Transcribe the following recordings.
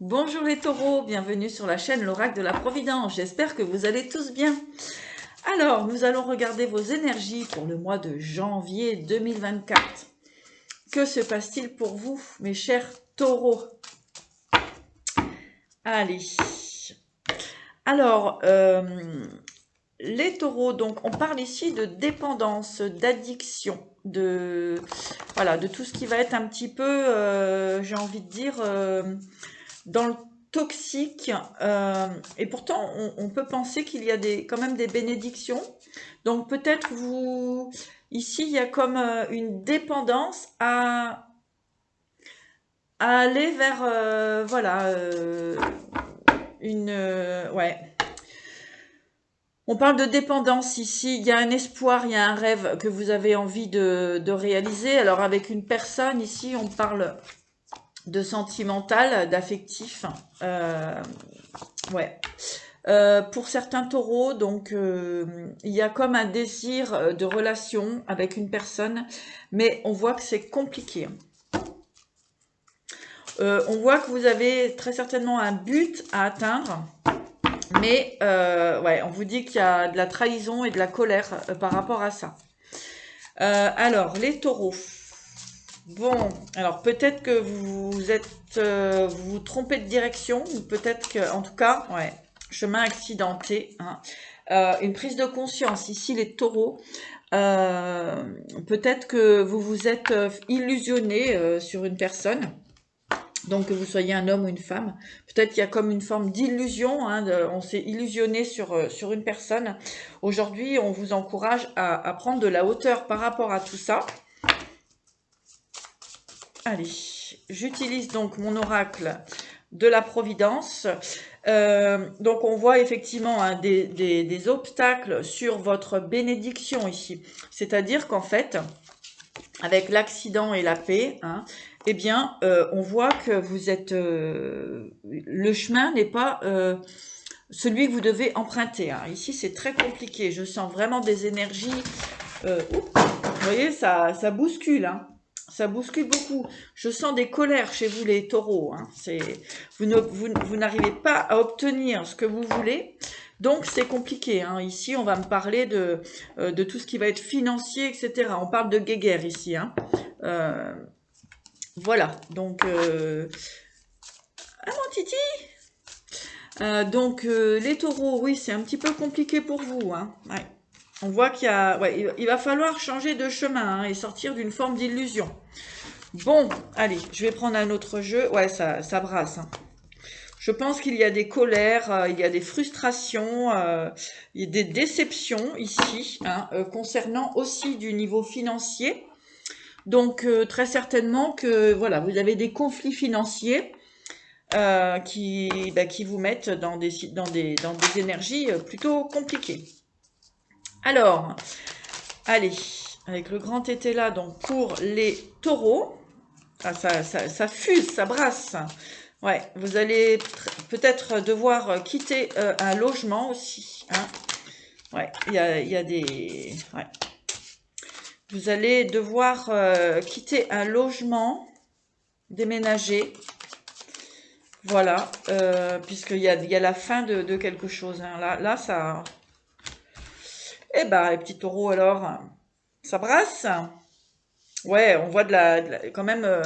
Bonjour les taureaux, bienvenue sur la chaîne L'Oracle de la Providence. J'espère que vous allez tous bien. Alors, nous allons regarder vos énergies pour le mois de janvier 2024. Que se passe-t-il pour vous, mes chers taureaux? Allez. Alors, les taureaux, donc, on parle ici de dépendance, d'addiction, voilà, de tout ce qui va être un petit peu, j'ai envie de dire, dans le toxique, et pourtant on peut penser qu'il y a quand même des bénédictions. Donc peut-être ici il y a comme une dépendance à aller vers, voilà, ouais. On parle de dépendance ici, il y a un espoir, il y a un rêve que vous avez envie de réaliser. Alors avec une personne ici, on parle de sentimental, d'affectif. Ouais. Pour certains taureaux, donc il y a comme un désir de relation avec une personne, mais on voit que c'est compliqué. On voit que vous avez très certainement un but à atteindre, mais ouais, on vous dit qu'il y a de la trahison et de la colère par rapport à ça. Alors, les taureaux. Bon, alors peut-être que vous vous trompez de direction, ou peut-être que, en tout cas, ouais, chemin accidenté, hein. Une prise de conscience, ici les taureaux, peut-être que vous vous êtes illusionné sur une personne, donc que vous soyez un homme ou une femme, peut-être qu'il y a comme une forme d'illusion, hein, on s'est illusionné sur une personne. Aujourd'hui, on vous encourage à prendre de la hauteur par rapport à tout ça. Allez, j'utilise donc mon oracle de la Providence. Donc on voit effectivement hein, des obstacles sur votre bénédiction ici. C'est-à-dire qu'en fait, avec l'accident et la paix, hein, eh bien, on voit que vous êtes... le chemin n'est pas celui que vous devez emprunter, hein. Ici, c'est très compliqué. Je sens vraiment des énergies... vous voyez, ça bouscule, hein. Ça bouscule beaucoup. Je sens des colères chez vous, les taureaux, hein. Vous n'arrivez pas à obtenir ce que vous voulez. Donc, c'est compliqué, hein. Ici, on va me parler de tout ce qui va être financier, etc. On parle de guéguerre ici, hein. Voilà. Donc, ah, mon titi! Donc, les taureaux, oui, c'est un petit peu compliqué pour vous, hein. Ouais. On voit ouais, il va falloir changer de chemin hein, et sortir d'une forme d'illusion. Bon, allez, je vais prendre un autre jeu. Ouais, ça brasse, hein. Je pense qu'il y a des colères, il y a des frustrations, il y a des déceptions ici, hein, concernant aussi du niveau financier. Donc, très certainement que voilà, vous avez des conflits financiers qui vous mettent dans des énergies plutôt compliquées. Alors, allez, avec le grand été là, donc pour les taureaux, ah, ça fuse, ça brasse. Ouais, vous allez peut-être devoir quitter un logement aussi, hein. Ouais, il y a des... Ouais. Vous allez devoir quitter un logement, déménager. Voilà, puisqu'il y a la fin de quelque chose, hein. Là, ça... Eh ben, les petits taureaux, alors, ça brasse. Ouais, on voit quand même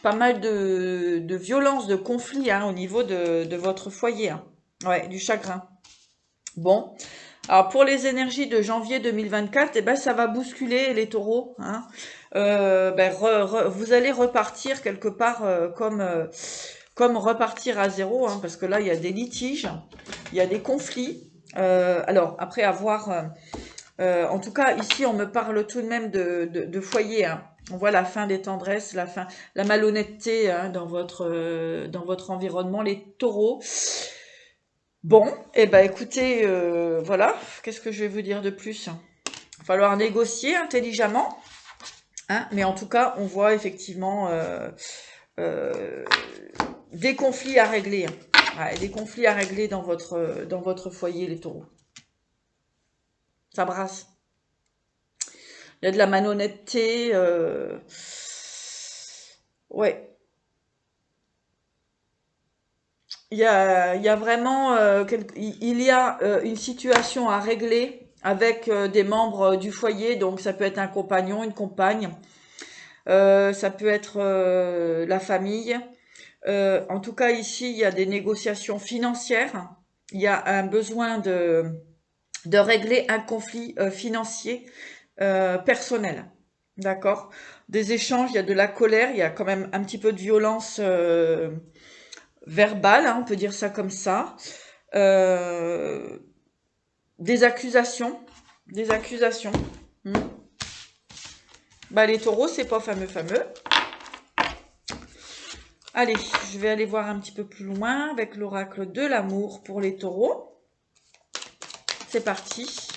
pas mal de violence, de conflit hein, au niveau de votre foyer, hein. Ouais, du chagrin. Bon, alors pour les énergies de janvier 2024, eh ben, ça va bousculer les taureaux, hein. Ben, vous allez repartir quelque part comme repartir à zéro, hein, parce que là, il y a des litiges, il y a des conflits. Alors, après avoir... en tout cas, ici, on me parle tout de même de foyer, hein. On voit la fin des tendresses, la malhonnêteté hein, dans votre environnement, les taureaux. Bon, eh ben écoutez, voilà, qu'est-ce que je vais vous dire de plus? Il va falloir négocier intelligemment, hein, mais en tout cas, on voit effectivement euh, des conflits à régler, hein. Ouais, des conflits à régler dans votre foyer, les taureaux. Ça brasse. Il y a de la malhonnêteté. Ouais. il y a vraiment il y a une situation à régler avec des membres du foyer, donc ça peut être un compagnon, une compagne, ça peut être la famille. En tout cas, ici, il y a des négociations financières. Il y a un besoin de régler un conflit financier personnel. D'accord? Des échanges, il y a de la colère, il y a quand même un petit peu de violence verbale, hein, on peut dire ça comme ça. Euh, des accusations. Des accusations. Hmm. Bah, les taureaux, c'est pas fameux, fameux. Allez, je vais aller voir un petit peu plus loin avec l'oracle de l'amour pour les taureaux. C'est parti.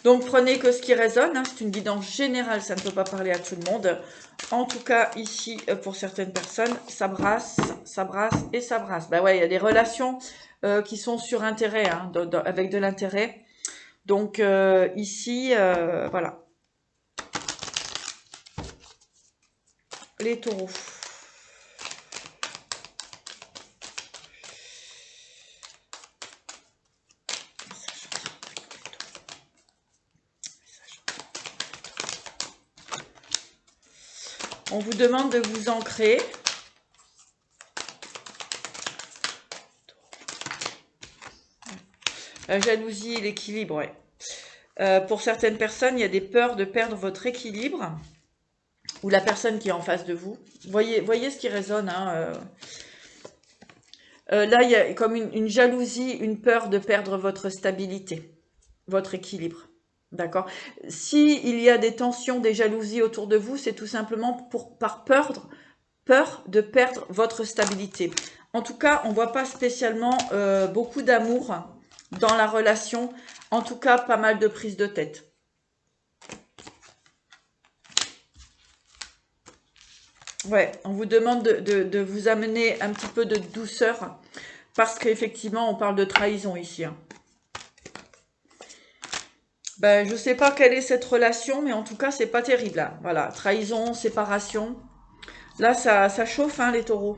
Donc prenez que ce qui résonne, hein, c'est une guidance générale, ça ne peut pas parler à tout le monde. En tout cas, ici, pour certaines personnes, ça brasse et ça brasse. Bah ouais, il y a des relations qui sont sur intérêt, hein, avec de l'intérêt. Donc ici, voilà, les taureaux. On vous demande de vous ancrer. La jalousie, l'équilibre, ouais. Pour certaines personnes, il y a des peurs de perdre votre équilibre ou la personne qui est en face de vous. Voyez ce qui résonne. Hein, là, il y a comme une jalousie, une peur de perdre votre stabilité, votre équilibre. D'accord? S'il y a des tensions, des jalousies autour de vous, c'est tout simplement par peur de perdre votre stabilité. En tout cas, on ne voit pas spécialement beaucoup d'amour dans la relation. En tout cas, pas mal de prise de tête. Ouais, on vous demande de vous amener un petit peu de douceur parce qu'effectivement, on parle de trahison ici. Hein. Ben, je sais pas quelle est cette relation, mais en tout cas, c'est pas terrible. Là. Voilà, trahison, séparation. Là, ça chauffe, hein, les taureaux.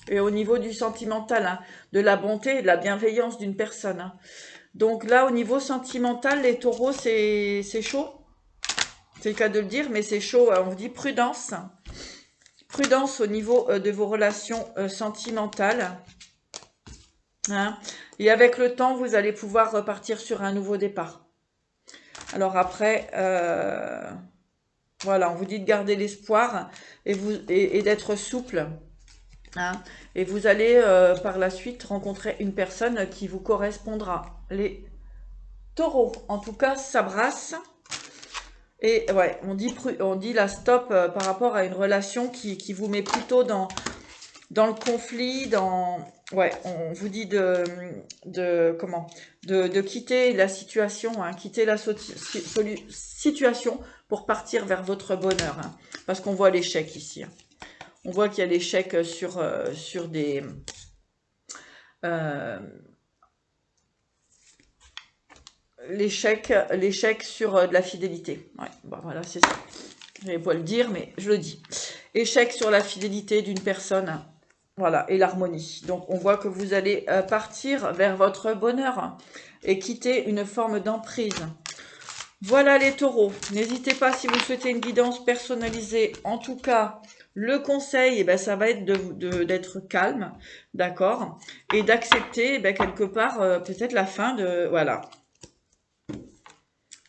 Et au niveau du sentimental, hein, de la bonté et de la bienveillance d'une personne. Hein. Donc là, au niveau sentimental, les taureaux, c'est chaud. C'est le cas de le dire, mais c'est chaud. On vous dit prudence. Prudence au niveau de vos relations sentimentales. Hein. Et avec le temps, vous allez pouvoir repartir sur un nouveau départ. Alors après, voilà, on vous dit de garder l'espoir et d'être souple. Hein. Et vous allez par la suite rencontrer une personne qui vous correspondra. Les taureaux, en tout cas, ça brasse. Et ouais, on dit la stop par rapport à une relation qui vous met plutôt dans le conflit, ouais, on vous dit de quitter la situation, hein, quitter la situation pour partir vers votre bonheur, hein, parce qu'on voit l'échec ici. Hein. On voit qu'il y a l'échec sur des l'échec sur de la fidélité. Ouais, bon, voilà, c'est ça. Je vais pas le dire, mais je le dis. Échec sur la fidélité d'une personne. Voilà, et l'harmonie. Donc, on voit que vous allez partir vers votre bonheur et quitter une forme d'emprise. Voilà les taureaux. N'hésitez pas si vous souhaitez une guidance personnalisée. En tout cas, le conseil, ça va être d'être calme, d'accord? Et d'accepter quelque part peut-être la fin de... Voilà.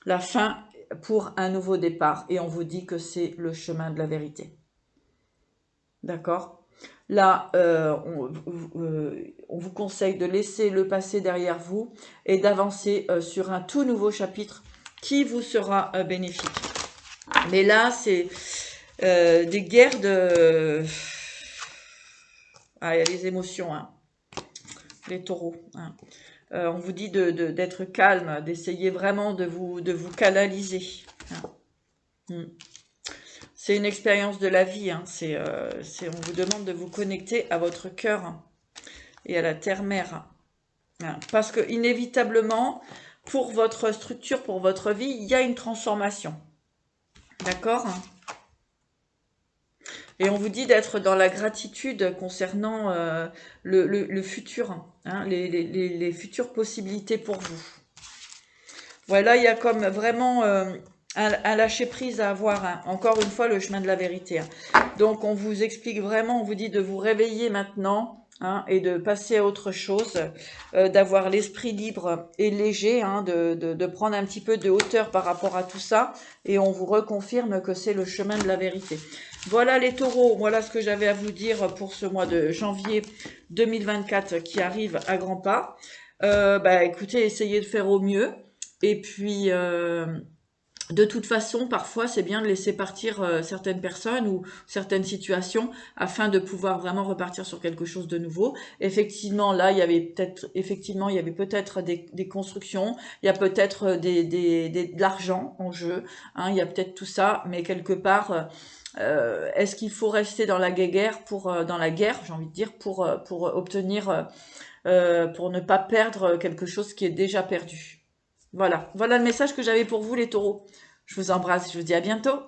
La fin pour un nouveau départ. Et on vous dit que c'est le chemin de la vérité. D'accord? Là, on vous conseille de laisser le passé derrière vous et d'avancer sur un tout nouveau chapitre qui vous sera bénéfique. Mais là, c'est des guerres de... Ah, il y a les émotions, hein. Les taureaux. Hein. On vous dit d'être calme, d'essayer vraiment de vous canaliser. Hein. C'est une expérience de la vie. Hein. On vous demande de vous connecter à votre cœur et à la terre-mère. Hein. Parce que inévitablement, pour votre structure, pour votre vie, il y a une transformation. D'accord? Et on vous dit d'être dans la gratitude concernant le futur, hein, les futures possibilités pour vous. Voilà, il y a comme vraiment un lâcher-prise à avoir, hein. Encore une fois, le chemin de la vérité, hein. Donc, on vous explique vraiment, on vous dit de vous réveiller maintenant, hein, et de passer à autre chose, d'avoir l'esprit libre et léger, hein, de prendre un petit peu de hauteur par rapport à tout ça. Et on vous reconfirme que c'est le chemin de la vérité. Voilà les taureaux, voilà ce que j'avais à vous dire pour ce mois de janvier 2024 qui arrive à grands pas. Bah, écoutez, essayez de faire au mieux. Et puis, de toute façon, parfois, c'est bien de laisser partir certaines personnes ou certaines situations afin de pouvoir vraiment repartir sur quelque chose de nouveau. Effectivement, là, il y avait peut-être des constructions, il y a peut-être de l'argent en jeu, hein, il y a peut-être tout ça, mais quelque part, est-ce qu'il faut rester dans la guerre dans la guerre, j'ai envie de dire, pour obtenir, pour ne pas perdre quelque chose qui est déjà perdu. Voilà, voilà le message que j'avais pour vous les taureaux. Je vous embrasse, je vous dis à bientôt.